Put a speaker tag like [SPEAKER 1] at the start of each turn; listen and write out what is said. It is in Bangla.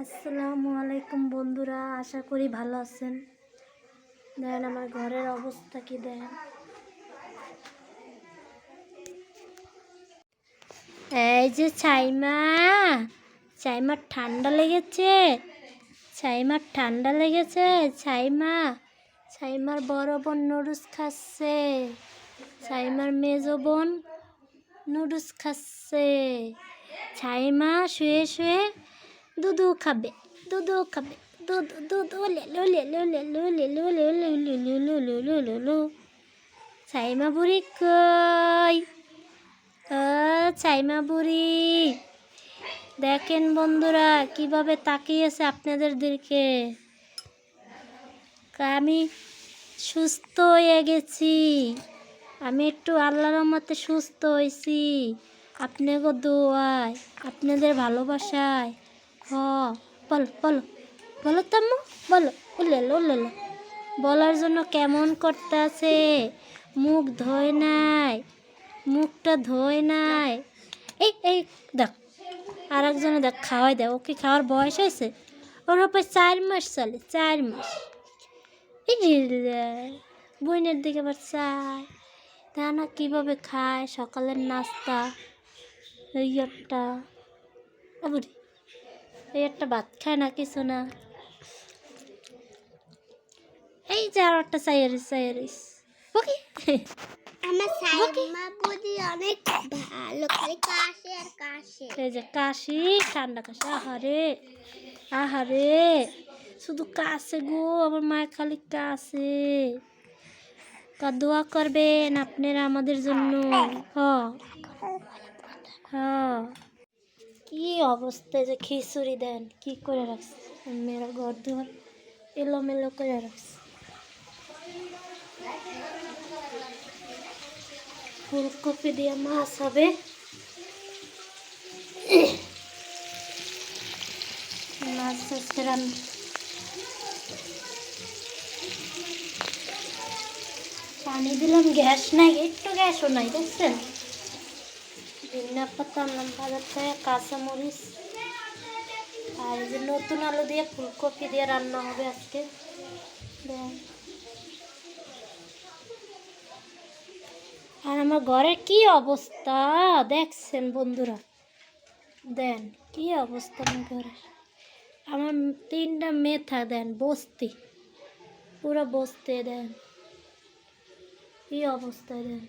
[SPEAKER 1] আসসালামু আলাইকুম বন্ধুরা, আশা করি ভালো আছেন। দেখেন আমার ঘরের অবস্থা কি, দেখেন। এই যে ছাইমার ঠান্ডা লেগেছে, ছাইমার বড় বোন নুডলস খাচ্ছে, ছাইমার মেজো বোন নুডলস খাচ্ছে। ছাইমা শুয়ে শুয়ে দুধু খাবে, দুধু ছাইমা বুড়ি কই, ছাইমা বুড়ি দেখেন বন্ধুরা কিভাবে তাকিয়েছে আপনাদের দিকে। আমি সুস্থ হয়ে গেছি, আমি একটু আল্লাহর রহমতে সুস্থ হয়েছি, আপনাকে দোয়ায়, আপনাদের ভালোবাসায়। বলো বলো বলো তাম্মু, বলো উল্লেলো বলার জন্য কেমন করতে আছে, মুখটা ধোয় নাই। এই দেখ, আর একজনে দেখ খাওয়াই দেয়, ওকে খাওয়ার বয়স হয়েছে, ওর উপর 4 মাস চলে, 4 মাস। বইনের দিকে আবার চায়, তা না কীভাবে খায়, সকালের নাস্তা এই একটা ভাত খায় না, কিছু না। এই যে আর একটা চাইয়ারিস ওকে।
[SPEAKER 2] আমার সাইমা বুদ্ধি অনেক ভালো, খালি কাশে আর কাশে।
[SPEAKER 1] এই যে কাশি, ঠান্ডা কাশি, আহারে শুধু কাশে গো, আমার মায়ের খালি কাশে। দোয়া করবেন আপনারা আমাদের জন্য। কি অবস্থায় যে খিচুড়ি দেন, কি করে রাখছে মেয়েরা, ঘর দুয়ার এলোমেলো করে রাখছে। ফুলকপি দিয়ে মাছ হবে, মাছ আজকে রান্না। পানি দিলাম, গ্যাস নাই, একটু গ্যাসও নাই, দেখছেন। ধনিয়া পাতা আনলাম বাজার থেকে, কাঁচামরিচ, আর এই যে নতুন আলু দিয়ে ফুলকপি দিয়ে রান্না হবে আজকে। আর আমার ঘরের কি অবস্থা দেখছেন বন্ধুরা, দেন কি অবস্থা আমার ঘরের। আমার 3টা মেয়ে দেন, বস্তি, পুরো বস্তি, দেন কি অবস্থা দেন।